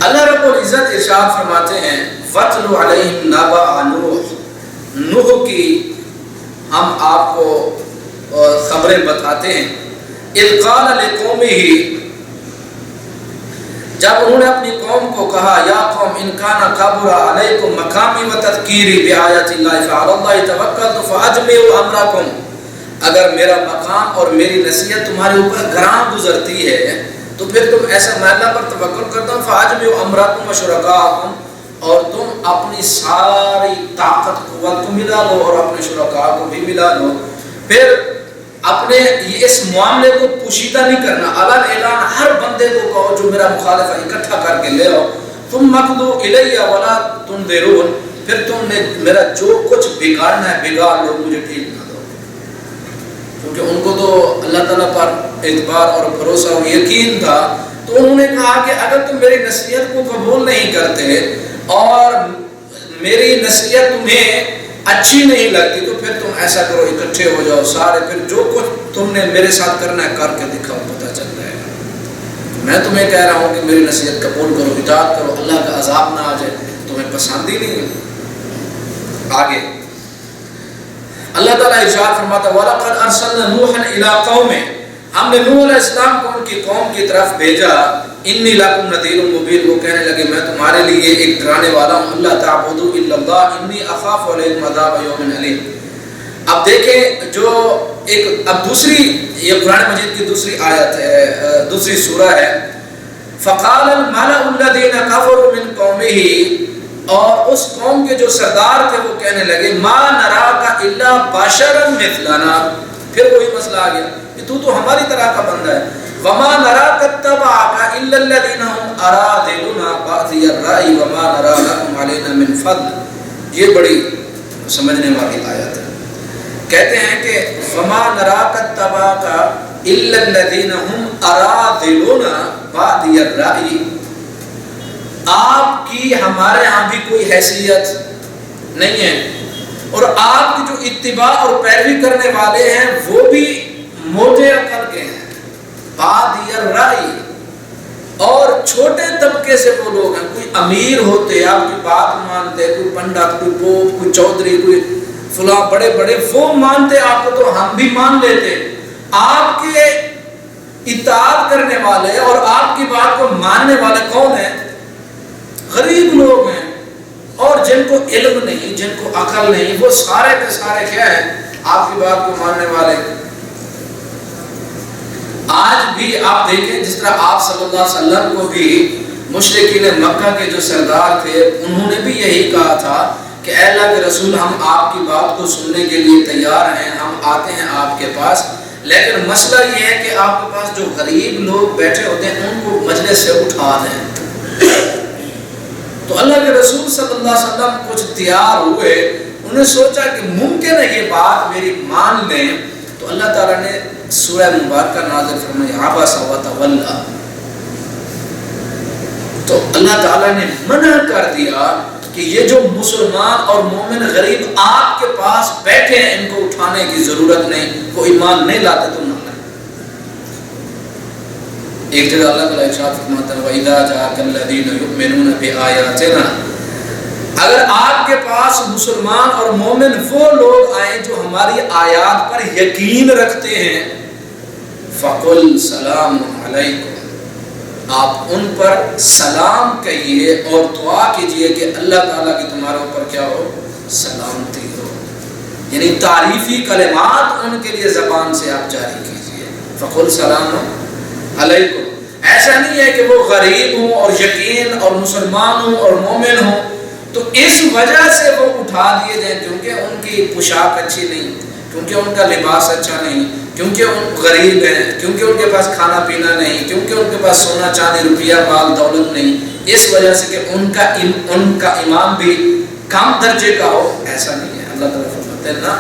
اللہ رب العزت ارشاد فرماتے ہیں وَاتْلُ عَلَيْهِمْ نَبَأَ نُوحٍ، نوح کی ہم آپ کو خبریں بتاتے ہیں۔ اِذْ قَالَ لِقَوْمِهِ، جب انہوں نے اپنی قوم کو کہا یا قوم ان کان کبر علیکم مقامی وتذکیری بآیات اللہ فعلی اللہ توکلت فاجمعوا امرکم، اگر میرا مقام اور میری نصیحت تمہارے اوپر گراں گزرتی ہے تو پھر تم ایسا میں اللہ پر توکل کرتا ہوں، فاجمعوا امرکم وشرکاءکم، اور تم اپنی ساری طاقت قوت کو ملا لو اور اپنے شرکاء کو بھی ملا لو، پھر اپنے اس معاملے کو پوشیدہ نہیں کرنا، علن اعلان ہر بندے کو کہو جو میرا مخالف ہے اکٹھا کر کے لے آؤ، تم مقدو الیہ ولا تنذرون، پھر تم نے میرا جو کچھ بگاڑنا ہے بگاڑ لو، مجھے ٹھیک نہ دو، کیونکہ ان کو تو اللہ تعالیٰ پر اعتبار اور بھروسہ اور یقین تھا۔ تو انہوں نے کہا کہ اگر تم میری نصیحت کو قبول نہیں کرتے اور میری نصیحت تمہیں اچھی نہیں لگتی تو پھر تم ایسا کرو اکٹھے ہو جاؤ سارے، پھر جو کچھ تم نے میرے ساتھ کرنا ہے کر کے دکھاؤ، پتہ چل جائے گا۔ میں تمہیں کہہ رہا ہوں کہ میری نصیحت قبول کرو، اطاعت کرو، اللہ کا عذاب نہ آ جائے، تمہیں پسند ہی نہیں ہے۔ آگے اللہ تعالیٰ ارشاد فرماتا ہے وَلَقَدْ أَرْسَلْنَا نُوحًا إِلَىٰ قَوْمِهِ، ہم نے نوح علیہ السلام کو ان کی قوم کی طرف بھیجا، انی لکم نذیر مبین، وہ کہنے لگے میں تمہارے لیے ایک ڈرانے والا ہوں، اللہ تعبدوا الا اللہ انی اخاف علیکم عذاب یوم علیم۔ اب دیکھیں جو ایک اب دوسری یہ قرآن مجید کی دوسری آیت ہے، دوسری سورہ ہے، فقال الملأ الذین کفروا من قومه، اور اس قوم کے جو سردار تھے وہ کہنے لگے ما نراک الا بشرا مثلنا، پھر وہی مسئلہ آ گیا کہ تو ہماری طرح کا بندہ ہے، وما نراک اتبعک الا الذین هم ارادلنا بادی الرأی وما نرا لکم علینا من فضل۔ یہ بڑی سمجھنے والی آیت ہے کہتے ہیں کہ فما نراک اتباک الا الذین هم اراذلون بادی الرأی، آپ کی ہمارے ہاں بھی کوئی حیثیت نہیں ہے، اور آپ کی جو اتباع اور پیروی کرنے والے ہیں وہ بھی موٹے عقل کے ہیں، بادی الرأی، اور چھوٹے طبقے سے وہ لوگ ہیں، کوئی امیر ہوتے آپ کی بات مانتے، کوئی پنڈت، کوئی پوپ، کوئی چودھری، کوئی فلاں بڑے بڑے وہ مانتے آپ کو تو ہم بھی مان لیتے، آپ کے اطاعت کرنے والے اور آپ کی بات کو ماننے والے کون ہیں؟ غریب لوگ ہیں، اور جن کو علم نہیں، جن کو عقل نہیں، وہ سارے کے سارے کیا ہیں؟ آپ کی بات کو ماننے والے۔ آج بھی آپ دیکھیں جس طرح آپ صلی اللہ علیہ وسلم کو بھی مشرکین مکہ کے جو سردار تھے انہوں نے بھی یہی کہا تھا کہ اے اللہ کے رسول ہم آپ کی بات کو سننے کے لیے تیار ہیں، ہم آتے ہیں آپ کے پاس، لیکن مسئلہ یہ ہے کہ آپ کے پاس جو غریب لوگ بیٹھے ہوتے ہیں ان کو مجلس سے اٹھا دیں۔ تو اللہ کے رسول صلی اللہ علیہ وسلم کچھ تیار ہوئے، انہوں نے سوچا کہ ممکن ہے یہ بات میری مان لیں، تو اللہ تعالیٰ نے سورہ مبارکہ نازل فرمائی عبس وتولی، تو اللہ تعالیٰ نے منع کر دیا کہ یہ جو مسلمان اور مومن غریب آپ کے پاس بیٹھے ہیں ان کو اٹھانے کی ضرورت نہیں، وہ ایمان نہیں لاتے تو نہ لائیں۔ ایک جگہ اللہ تعالیٰ ارشاد فرماتا ہے وَإِذَا جَاءَكَ الَّذِينَ يُؤْمِنُونَ بِآيَاتِنَا، اگر آپ کے پاس مسلمان اور مومن وہ لوگ آئیں جو ہماری آیات پر یقین رکھتے ہیں، فَقُلْ سَلَامٌ عَلَيْكُمْ، آپ ان پر سلام کہیے اور دعا کیجئے کہ اللہ تعالیٰ کی تمہارے اوپر کیا ہو؟ سلامتی ہو، یعنی تعریفی کلمات ان کے لیے زبان سے آپ جاری کیجئے، فَقُلْ سَلَامٌ عَلَيْكُمْ۔ ایسا نہیں ہے کہ وہ غریب ہوں اور یقین اور مسلمان ہوں اور مومن ہوں تو اس وجہ سے وہ اٹھا دیے جائیں کیونکہ ان کی پوشاک اچھی نہیں، کیونکہ ان کا لباس اچھا نہیں، کیونکہ ان غریب ہیں، کیونکہ ان کے پاس کھانا پینا نہیں، کیونکہ ان کے پاس سونا چاندی روپیہ مال دولت نہیں، اس وجہ سے کہ ان کا ایمان بھی کم درجے کا ہو، ایسا نہیں ہے۔ اللہ تعالیٰ فرماتے ہیں نا،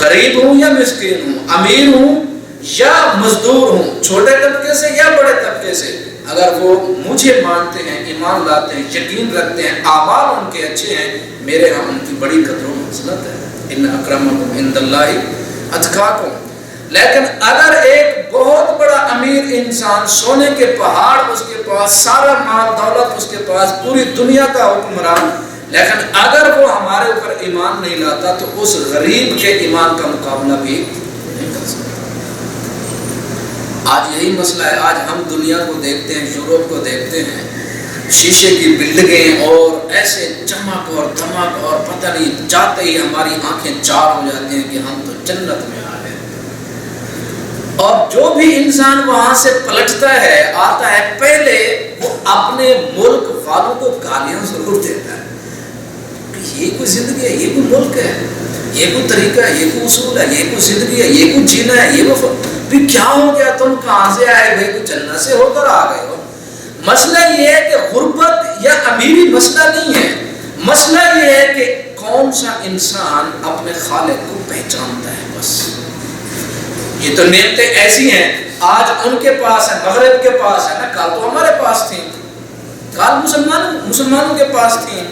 غریب ہوں یا مسکین ہوں، امیر ہوں یا مزدور ہوں، چھوٹے طبقے سے یا بڑے طبقے سے، اگر وہ مجھے مانتے ہیں، ایمان لاتے ہیں، یقین رکھتے ہیں، اعمال ان کے اچھے ہیں، میرے ہاں ان کی بڑی قدر و منزلت ہے، ان اکرمکم عند اللہ اتقاکم۔ لیکن اگر ایک بہت بڑا امیر انسان، سونے کے پہاڑ اس کے پاس، سارا مال دولت اس کے پاس، پوری دنیا کا حکمران، لیکن اگر وہ ہمارے اوپر ایمان نہیں لاتا تو اس غریب کے ایمان کا مقابلہ بھی نہیں کر سکتا۔ آج یہی مسئلہ ہے، آج ہم دنیا کو دیکھتے ہیں، یورپ کو دیکھتے ہیں، شیشے کی بلڈنگیں اور ایسے چمک اور دھمک اور پتہ نہیں، جاتے ہی ہماری آنکھیں چار ہو جاتی ہیں کہ ہم تو جنت میں آ گئے۔ اور جو بھی انسان وہاں سے پلٹتا ہے، آتا ہے، پہلے وہ اپنے ملک والوں کو گالیاں ضرور دیتا ہے کہ یہ کوئی زندگی ہے، یہ کوئی ملک ہے، یہ کوئی طریقہ ہے، یہ کوئی اصول ہے، یہ کوئی زندگی ہے، یہ کوئی جینا ہے، یہ وہ بھی کیا ہو گیا، تم کہاں سے آئے بھائی، کوئی جنت سے ہو کر آ گئے ہو۔ مسئلہ یہ ہے کہ غربت یا امیری مسئلہ نہیں ہے، مسئلہ یہ ہے کہ کون سا انسان اپنے خالق کو پہچانتا ہے، بس۔ یہ تو نعمتیں ایسی ہیں، آج ان کے پاس ہے، مغرب کے پاس ہے نا، کل تو ہمارے پاس تھیں، کل مسلمانوں کے پاس تھیں۔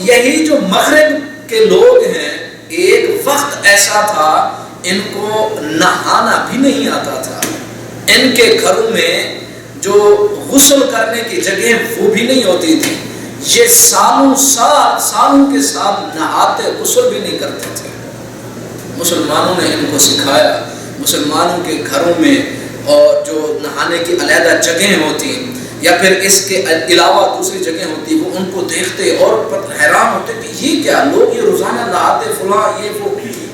یہی جو مغرب کے لوگ ہیں، ایک وقت ایسا تھا ان کو نہانا بھی نہیں آتا تھا، ان کے گھروں میں جو غسل کرنے کی جگہ وہ بھی نہیں ہوتی تھی، یہ سالوں کے ساتھ نہاتے، غسل بھی نہیں کرتے تھے۔ مسلمانوں نے ان کو سکھایا، مسلمانوں کے گھروں میں اور جو نہانے کی علیحدہ جگہیں ہوتی یا پھر اس کے علاوہ دوسری جگہیں ہوتی، وہ ان کو دیکھتے اور حیران ہوتے کہ یہ کیا، لوگ یہ روزانہ نہاتے، فلاں یہ وہ،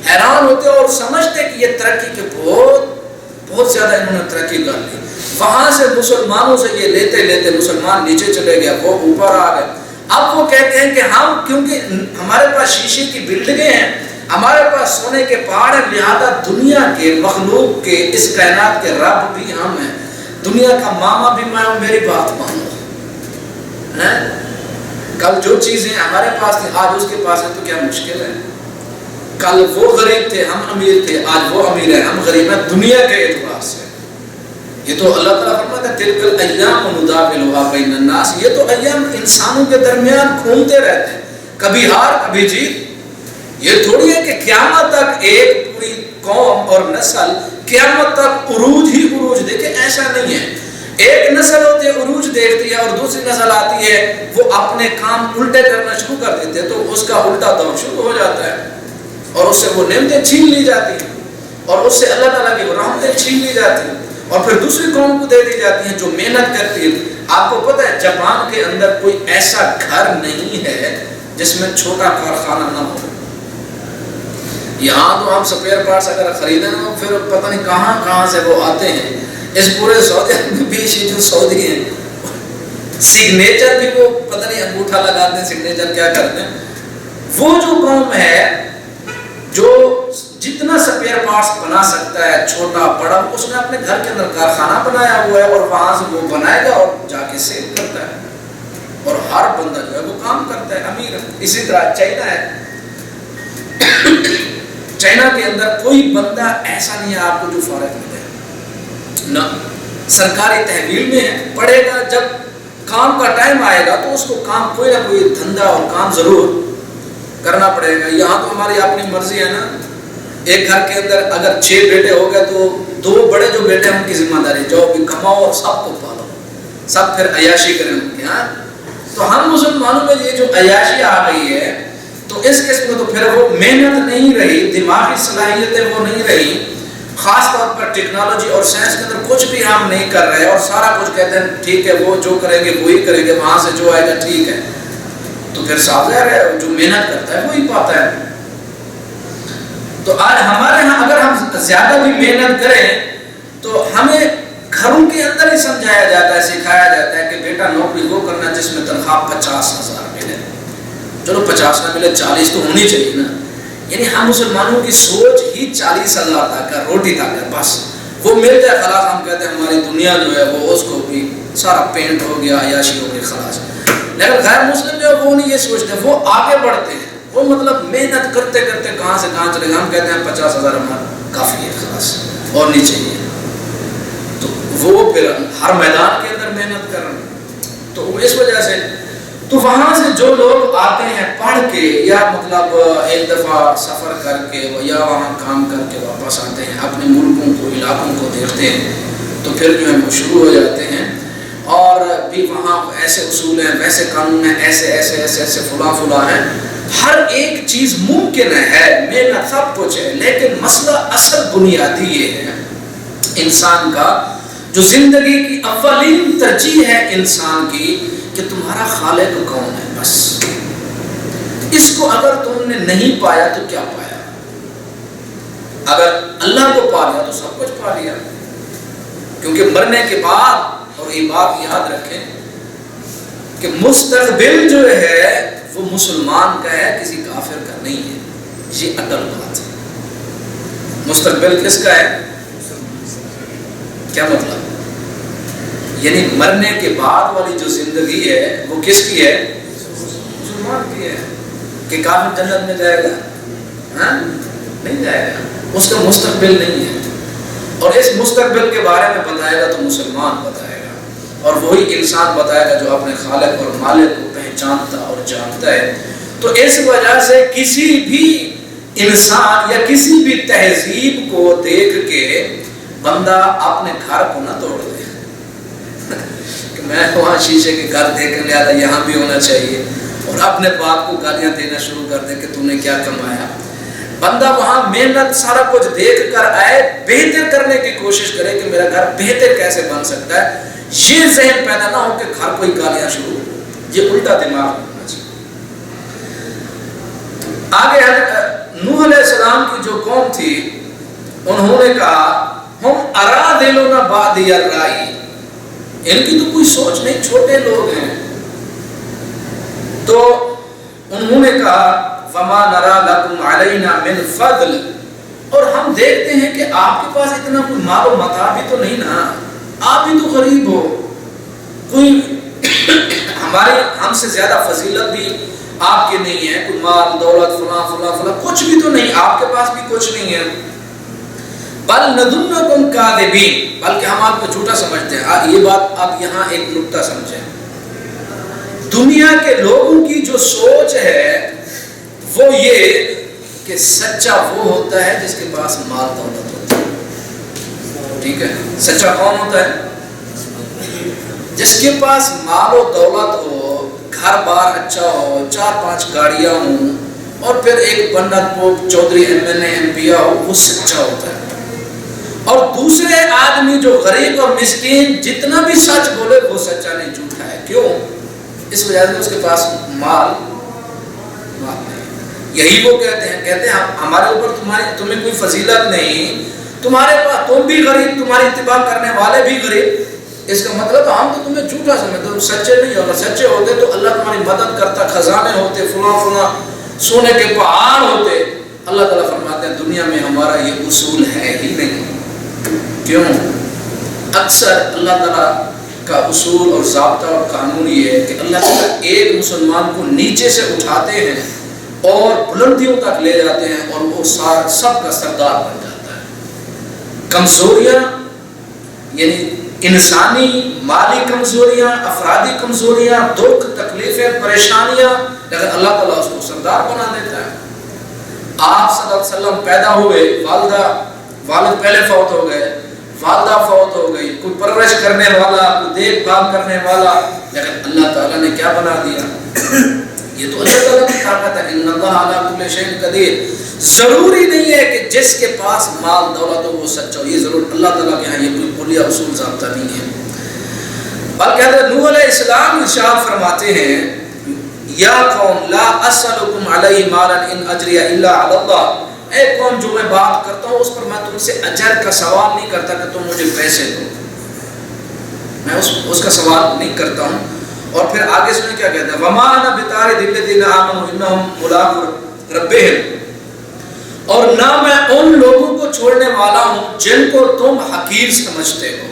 حیران ہوتے اور سمجھتے کہ یہ ترقی کے بہت زیادہ انہوں نے ترقی کر لی۔ وہاں سے مسلمانوں سے یہ لیتے مسلمان نیچے چلے گیا، وہ اوپر آ گئے۔ اب وہ کہتے ہیں کہ ہم، کیونکہ ہمارے پاس شیشے کی بلڈنگیں ہیں، ہمارے پاس سونے کے پہاڑ ہیں، لہذا دنیا کے مخلوق کے، اس کائنات کے رب بھی ہم ہیں، دنیا کا ماما بھی میں ہوں، میری بات مانو۔ کل جو چیزیں ہمارے پاس تھیں آج اس کے پاس ہے تو کیا مشکل ہے؟ کل وہ غریب تھے ہم امیر تھے، آج وہ امیر ہیں ہم غریب ہیں دنیا کے اعتبار سے۔ یہ تو اللہ تعالیٰ فرماتا ہے تلک الایام نداولها بین الناس، یہ تو ایام انسانوں کے درمیان گھومتے رہتے ہیں، کبھی ہار کبھی جیت۔ یہ تھوڑی ہے کہ قیامت تک ایک پوری قوم اور نسل قیامت تک عروج ہی عروج دیکھے، ایسا نہیں ہے۔ ایک نسل ہوتی ہے عروج دیکھتی ہے اور دوسری نسل آتی ہے وہ اپنے کام الٹے کرنا شروع کر دیتے ہیں، تو اس کا الٹا دور شروع ہو جاتا ہے اور اس سے وہ نعمتیں چھین لی جاتی ہیں اور اس سے اللہ تعالیٰ کی رحمتیں چھین لی جاتی ہیں اور پھر دوسری قوم کو دے دی جاتی ہیں جو محنت کرتی ہے۔ آپ کو پتہ ہے جاپان کے اندر کوئی ایسا گھر نہیں ہے جس میں چھوٹا کارخانہ نہ ہو۔ یہاں تو ہم سپیئر پارٹس اگر خریدیں تو پھر پتہ نہیں کہاں کہاں سے وہ آتے ہیں۔ اس پورے سعودی میں بھی جو سعودی ہیں سگنیچر بھی وہ پتہ نہیں انگوٹھا لگاتے ہیں، سگنیچر کیا کرتے ہیں۔ وہ جو قوم ہے جو جتنا سپیئر پارٹس بنا سکتا ہے چھوٹا بڑا، اس نے اپنے گھر کے اندر کارخانہ بنایا ہوا ہے اور وہاں سے وہ بنائے گا اور جا کے سیل کرتا ہے اور ہر بندہ جو ہے وہ کام کرتا ہے، امیر ہے۔ اسی طرح چائنا ہے، چائنا کے اندر کوئی بندہ ایسا نہیں ہے آپ کو جو فارغ ملے نہ، سرکاری تحویل میں ہے، پڑھے گا، جب کام کا ٹائم آئے گا تو اس کو کام کوئی نہ کوئی دھندا اور کام ضرور کرنا پڑے گا۔ یہاں تو ہماری اپنی مرضی ہے نا، ایک گھر کے اندر اگر 6 بیٹے ہو گئے تو 2 بڑے جو بیٹے ہیں ان کی ذمہ داری جو بھی کماؤ اور سب کو پالو، سب پھر عیاشی کریں ان کی۔ ہاں تو ہم مسلمانوں میں یہ جو عیاشی آ گئی ہے تو اس قسم میں تو پھر وہ محنت نہیں رہی، دماغی صلاحیتیں وہ نہیں رہی، خاص طور پر ٹیکنالوجی اور سائنس کے اندر کچھ بھی ہم نہیں کر رہے اور سارا کچھ کہتے ہیں ٹھیک ہے وہ جو کریں گے وہی کریں گے، وہاں سے جو آئے گا ٹھیک ہے، تو پھر صاف ظاہر ہے جو محنت کرتا ہے وہی پاتا ہے۔ تو آج ہمارے ہاں اگر ہم زیادہ بھی محنت کریں تو ہمیں گھروں کے اندر ہی سمجھایا جاتا ہے، سکھایا جاتا ہے کہ بیٹا نوکری وہ کرنا جس میں تنخواہ 50,000 ملے، چلو 50 نہ ملے 40 تو ہونی چاہیے نا۔ یعنی ہم مسلمانوں کی سوچ ہی 40,000 تک ہے، روٹی تک ہے، بس وہ مل جائے خلاص، ہم کہتے ہیں ہماری دنیا جو ہے وہ اس کو بھی سارا پینٹ ہو گیا، عیاشی ہو گئی، خلاص۔ لیکن غیر مسلم جو ہے وہ نہیں یہ سوچتے، وہ آگے بڑھتے ہیں، وہ مطلب محنت کرتے کرتے کہاں سے کہاں چلے گا، ہم کہتے ہیں 50,000 ہمارا کافی ہے خلاص اور نہیں چاہیے، تو وہ پھر ہر میدان کے اندر محنت کر رہے ہیں۔ تو اس وجہ سے تو وہاں سے جو لوگ آتے ہیں پڑھ کے یا مطلب ایک دفعہ سفر کر کے یا وہاں کام کر کے واپس آتے ہیں، اپنے ملکوں کو علاقوں کو دیکھتے ہیں، تو پھر جو ہے وہ شروع ہو جاتے ہیں اور بھی وہاں ایسے اصول ہیں، ویسے قانون ہیں، ایسے ایسے ایسے ایسے فلاں ہیں، ہر ایک چیز ممکن ہے، محنت سب کچھ ہے، لیکن مسئلہ اصل بنیادی یہ ہے انسان کا، جو زندگی کی اولین ترجیح ہے انسان کی کہ تمہارا خالق کون ہے، بس اس کو اگر تم نے نہیں پایا تو کیا پایا؟ اگر اللہ کو پا لیا تو سب کچھ پا لیا، کیونکہ مرنے کے بعد، اور یہ بات یاد رکھیں کہ مستقبل جو ہے وہ مسلمان کا ہے، کسی کافر کا نہیں ہے، یہ اٹل بات ہے۔ مستقبل کس کا ہے؟ کیا مطلب؟ یعنی مرنے کے بعد والی جو زندگی ہے وہ کس کی ہے؟ مسلمان کی ہے۔ کہ کافر جنت میں جائے گا؟ ہاں نہیں جائے گا، اس کا مستقبل نہیں ہے، اور اس مستقبل کے بارے میں بتائے گا تو مسلمان بتائے گا، اور وہی انسان بتائے گا جو اپنے خالق اور مالک کو پہچانتا اور جانتا ہے۔ تو اس وجہ سے کسی بھی انسان یا کسی بھی تہذیب کو دیکھ کے بندہ اپنے گھر کو نہ توڑ دے کہ میں وہاں شیشے کے گھر دیکھ لیا تھا، یہاں بھی ہونا چاہیے، اور اپنے باپ کو گالیاں دینا شروع کر دے کہ تو نے کیا کمایا۔ بندہ وہاں محنت سارا کچھ دیکھ کر آئے، بہتر کرنے کی کوشش کرے کہ میرا گھر بہتر کیسے بن سکتا ہے، یہ ذہن پیدا نہ ہو کہ گھر کوئی گالیاں شروع ہو، یہ الٹا دماغ ہونا چاہیے۔ آگے نوح علیہ السلام کی جو قوم تھی انہوں نے کہا ہم ارادلنا بادی الرائی، ان کی تو کوئی سوچ نہیں، چھوٹے لوگ ہیں، تو انہوں نے کہا وما نرى لكم علينا من فضل، اور ہم دیکھتے ہیں کہ آپ کے پاس اتنا کوئی مال و متاع بھی تو نہیں نا، آپ بھی تو غریب ہو، کوئی ہماری ہم سے زیادہ فضیلت بھی آپ کے نہیں ہے کوئی مال دولت فلاں فلاں فلاں، کچھ بھی تو نہیں، آپ کے پاس بھی کچھ نہیں ہے. بل نظنکم کاذبین، بلکہ ہم آپ کو جھوٹا سمجھتے ہیں. یہ بات آپ یہاں ایک نکتہ سمجھیں. دنیا کے لوگوں کی جو سوچ ہے وہ یہ کہ سچا وہ ہوتا ہے جس کے پاس مال دولت ہوتا ہے. ٹھیک ہے، سچا کون ہوتا ہے؟ جس کے پاس مال و دولت ہو، گھر بار اچھا ہو، 4-5 گاڑیاں ہوں، اور پھر ایک پنڈت پوپ چودھری MLA MP ہو، وہ سچا ہوتا ہے. اور دوسرے آدمی جو غریب اور مسکین جتنا بھی سچ بولے وہ سچا نہیں، جھوٹا ہے. کیوں؟ اس وجہ سے اس کے پاس مال نہیں. یہی وہ کہتے ہیں ہمارے اوپر تمہیں کوئی فضیلت نہیں، تمہارے پاس تم بھی غریب، تمہاری اتباع کرنے والے بھی غریب. اس کا مطلب ہم تو تمہیں جھوٹا سمجھتے، تم سچے نہیں ہو. سچے ہوتے تو اللہ تمہاری مدد کرتا، خزانے ہوتے، فلاں سونے کے پہاڑ ہوتے. اللہ تعالیٰ فرماتے ہیں دنیا میں ہمارا یہ اصول ہے ہی نہیں. کیوں؟ اکثر اللہ تعالیٰ کا اصول اور ضابطہ اور قانون یہ ہے کہ اللہ تعالیٰ ایک مسلمان کو نیچے سے اٹھاتے ہیں اور بلندیوں تک لے جاتے ہیں، اور وہ سب کا سردار بن جاتا ہے. کمزوریاں یعنی انسانی مالی کمزوریاں، افرادی کمزوریاں، دکھ تکلیفیں پریشانیاں، لیکن اللہ تعالیٰ اس کو سردار بنا دیتا ہے. آپ صلی اللہ علیہ وسلم پیدا ہوئے، والد پہلے فوت ہو گئے، والدہ فوت ہو گئی، کوئی پرورش کرنے والا، کوئی دیکھ بھال کرنے والا، لیکن اللہ تعالیٰ نے کیا بنا دیا؟ یہ تو اللہ تعالیٰ کی طاقت ہے. ان اللہ علی کل شیء قدیر. ضروری نہیں ہے کہ جس کے پاس مال دولت ہو وہ سچا ہو، یہ ضرور اللہ تعالیٰ کے یہاں یہ کوئی کلیہ اصول ضابطہ نہیں ہے. بلکہ حضرت نوح علیہ السلام ارشاد فرماتے ہیں یا قوم لا اسألکم علیہ مالا ان اجری الا علی اللہ. اے قوم، جو میں بات کرتا ہوں اس پر میں تم سے اجر کا سوال نہیں کرتا کہ تم مجھے پیسے دو، میں اس کا سوال نہیں کرتا ہوں. اور پھر آگے سنیں کیا کہتے ہیں وما انا بطارد الذین آمنوا انہم ملاقو ربہم. اور نہ میں ان لوگوں کو چھوڑنے والا ہوں جن کو تم حقیر سمجھتے ہو،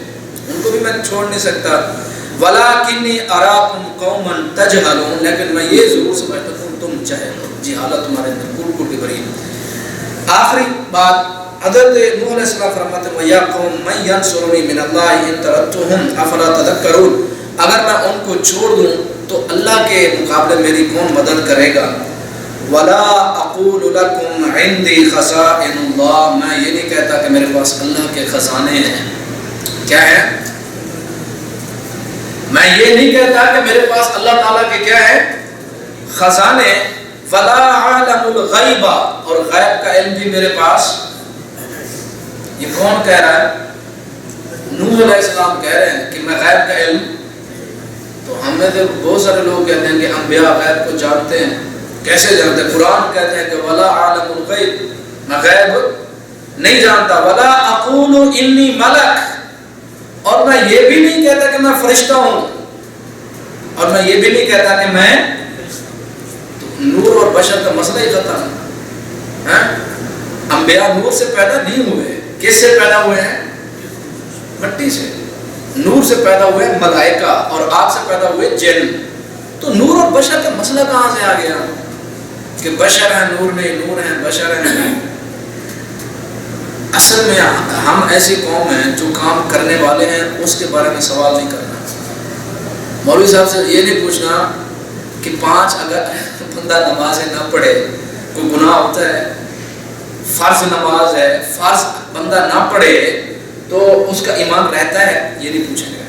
ان کو بھی میں چھوڑ نہیں سکتا. ولکنی اراکم قوما تجہلون، لیکن میں یہ ضرور سمجھتا ہوں تم جاہل ہو، جہالت تمہارے اندر کوٹ کوٹ کے بھری. آخری بات حضرت نوح علیہ السلام فرماتے ہیں یا قوم من ینصرنی من اللہ ان ترکتہم افلا تذکرون. اگر میں ان کو چھوڑ دوں تو اللہ کے مقابلے میری کون مدد کرے گا؟ ولا اقول لکم عندی خزائن اللہ، میں یہ نہیں کہتا کہ میرے پاس اللہ کے خزانے ہیں. کیا ہے؟ میں یہ نہیں کہتا کہ میرے پاس اللہ تعالیٰ کے کیا ہے؟ خزانے. ولا عالم الغیب، اور غیب کا علم بھی میرے پاس. یہ کون کہہ رہا ہے؟ نوح علیہ السلام کہہ رہے ہیں کہ میں غیب کا علم. تو ہم میں سے بہت سارے لوگ کہتے ہیں کہ انبیاء غیب کو جانتے ہیں. کیسے جانتے ہیں؟ قرآن کہتے ہیں کہ ولا عالم الغیب، میں غیب نہیں جانتا. ولا اقول انی ملک، اور میں یہ بھی نہیں کہتا کہ میں فرشتہ ہوں، اور میں یہ بھی نہیں کہتا کہ میں. نور اور بشر کا مسئلہ ہی ختم ہے. انبیاء نور سے پیدا نہیں ہوئے، کس سے پیدا ہوئے ہیں؟ مٹی سے. نور سے پیدا ہوئے ملائکہ، اور آگ سے پیدا ہوئے جن. تو نور اور بشر کا مسئلہ کہاں سے آ گیا کہ بشر ہیں نور نہیں، نور ہیں بشر ہیں؟ اصل میں ہم ایسی قوم ہیں جو کام کرنے والے ہیں، اس کے بارے میں سوال نہیں کرنا. مولوی صاحب سے یہ نہیں پوچھنا کہ 5 اگر بندہ نمازیں نہ پڑھے کوئی گناہ ہوتا ہے، فرض نماز ہے، فرض بندہ نہ پڑھے تو اس کا ایمان رہتا ہے، یہ نہیں پوچھیں گے.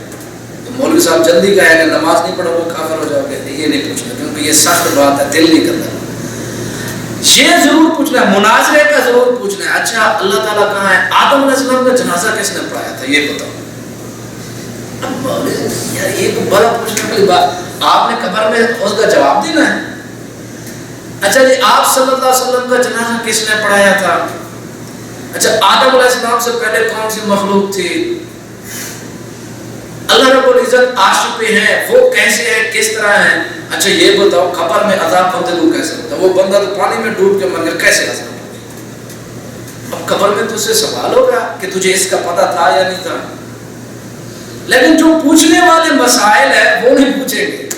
تو مولوی صاحب جلدی کہے کہ نماز نہیں پڑھو گے کافر ہو جاؤ گے، یہ نہیں پوچھنا، کیونکہ یہ سخت بات ہے، دل نہیں کرتا. یہ ضرور پوچھنا ہے، مناظرے کا ضرور پوچھنا ہے. اچھا اللہ تعالیٰ کہاں ہے؟ آدم علیہ السلام کا جنازہ کس نے پڑھایا تھا یہ بتاؤ. یار یہ تو بڑا پوچھنے والی بات. آپ نے قبر میں اس کا جواب دینا ہے. اچھا جی آپ صلی اللہ علیہ وسلم کا جنازہ کس نے پڑھایا تھا؟ اچھا آدم علیہ السلام سے پہلے کون سی مخلوق تھی؟ اللہ رب العزت عرش پہ ہے، وہ کیسے ہے، کس طرح ہے؟ اچھا یہ بتاؤ قبر میں عذاب بندے کو کیسے ہوتا ہے؟ وہ بندہ تو پانی میں ڈوب کے مر گیا، کیسے عذاب ہوگا؟ اب قبر میں تجھ سے سوال ہوگا کہ تجھے اس کا پتہ تھا یا نہیں تھا. لیکن جو پوچھنے والے مسائل ہیں وہ نہیں پوچھیں گے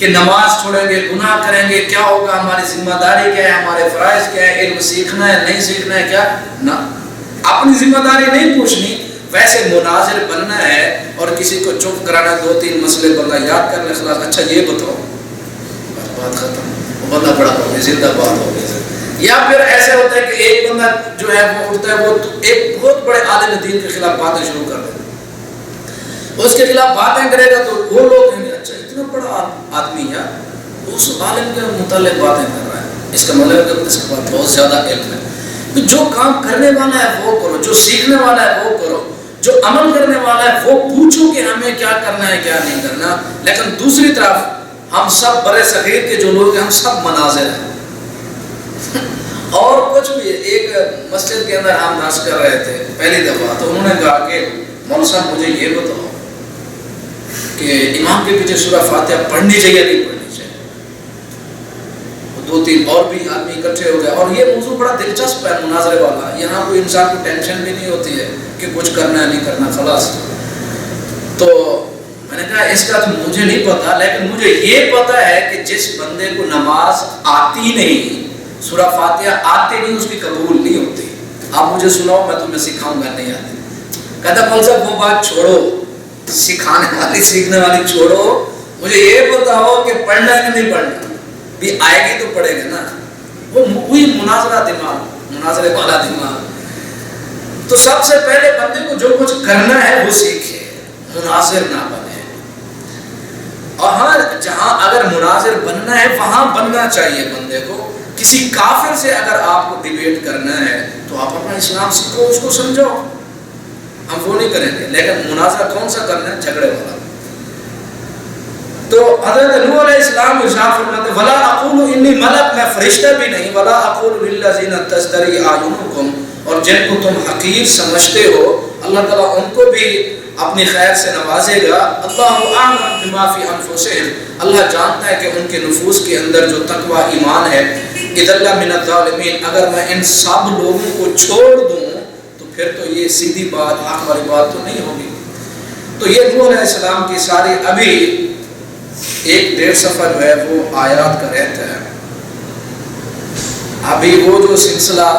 کہ نماز چھوڑیں گے گناہ کریں گے کیا ہوگا, ہماری ذمہ داری کیا ہے, ہمارے فرائض کیا ہے, علم سیکھنا ہے نہیں سیکھنا ہے کیا نہ, اپنی ذمہ داری نہیں پوچھنی. ویسے مناظر بننا ہے اور کسی کو چپ کرانا, 2-3 مسئلے بندہ یاد کر لے خلاص, اچھا یہ بتاؤ, بات ختم, وہ بندہ بڑا ہو گیا, زندہ بات ہو گیا. یا پھر ایسے ہوتا ہے کہ ایک بندہ جو ہے وہ اٹھتا ہے, وہ ایک بہت بڑے عالم دین کے خلاف باتیں شروع کر دیتا ہے, اس کے خلاف باتیں کرے گا تو وہ لوگ کہیں گے اچھا اتنا بڑا آدمی ہے اس عالم کے متعلق باتیں کر رہا ہے, اس کا مطلب ہے کہ اس کے پاس بہت زیادہ علم ہے. جو کام کرنے والا ہے وہ کرو, جو سیکھنے والا ہے وہ کرو, جو عمل کرنے والا ہے وہ پوچھو کہ ہمیں کیا کرنا ہے کیا نہیں کرنا. لیکن دوسری طرف ہم سب برے صغیر کے جو لوگ ہیں ہم سب مناظر ہیں اور کچھ بھی. ایک مسجد کے اندر ہم ناش کر رہے تھے پہلی دفعہ, تو انہوں نے کہا کہ مولوی صاحب مجھے یہ بتاؤ کہ امام کے پیچھے سورہ فاتحہ پڑھنی چاہیے نہیں پڑھنی چاہیے. 2-3 اور بھی آدمی اکٹھے ہو گئے, اور یہ موضوع بڑا دلچسپ ہے مناظرے والا. یہاں کوئی انسان کو ٹینشن بھی نہیں ہوتی ہے کہ کچھ کرنا ہے نہیں کرنا خلاص. تو میں نے کہا اس کا تو مجھے نہیں پتا, لیکن مجھے یہ پتا ہے کہ جس بندے کو نماز آتی نہیں, سورہ فاتحہ آتی نہیں, اس کی قبول نہیں ہوتی. آپ مجھے سناؤ میں تمہیں سکھاؤں گا نہیں آتی. کہتا مول صاحب وہ بات چھوڑو, سکھانے والی سیکھنے والی چھوڑو, مجھے یہ بتاؤ کہ پڑھنا ہے کہ نہیں پڑھنا, بھی آئے گی تو پڑھے گا نا. وہ وہی مناظرہ دماغ, مناظرے والا دماغ. تو سب سے پہلے بندے کو جو کچھ کرنا ہے وہ سیکھے, مناظر نہ بنے. اور ہاں جہاں اگر مناظر بننا ہے وہاں بننا چاہیے بندے کو. کسی کافر سے اگر آپ کو ڈیبیٹ کرنا ہے تو آپ اپنا اسلام سیکھو, اس کو سمجھو, ہم وہ نہیں کریں گے. لیکن مناظرہ کون سا کرنا ہے, جھگڑے والا. تو حضرت نوح علیہ السلام ارشاد فرماتے ولا اقول انی ملک, میں فرشتہ بھی نہیں, ولا اقول للذین تزدری اعینکم, اور جن کو تم حقیر سمجھتے ہو اللہ تعالیٰ ان کو بھی اپنی خیر سے نوازے گا. اللہ اعلم بما فی انفسہم, اللہ جانتا ہے کہ ان کے نفوس کے اندر جو تقوی ایمان ہے. اذا لمن الظالمین, اگر میں ان سب لوگوں کو چھوڑ دوں تو پھر تو یہ سیدھی بات حق والی بات تو نہیں ہوگی. تو یہ نوح علیہ السلام کی ساری ابھی 1-1.5 صفحہ جو ہے وہ آیات کا رہتا ہے. ابھی وہ جو سلسلہ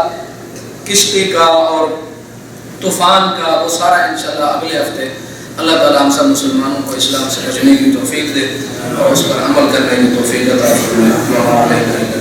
کشتی کا اور طوفان کا وہ سارا انشاءاللہ اگلے ہفتے. اللہ تعالیٰ ہم سب مسلمانوں کو اسلام سے بچنے کی توفیق دے اور اس پر عمل کرنے کی توفیق عطا فرمائے.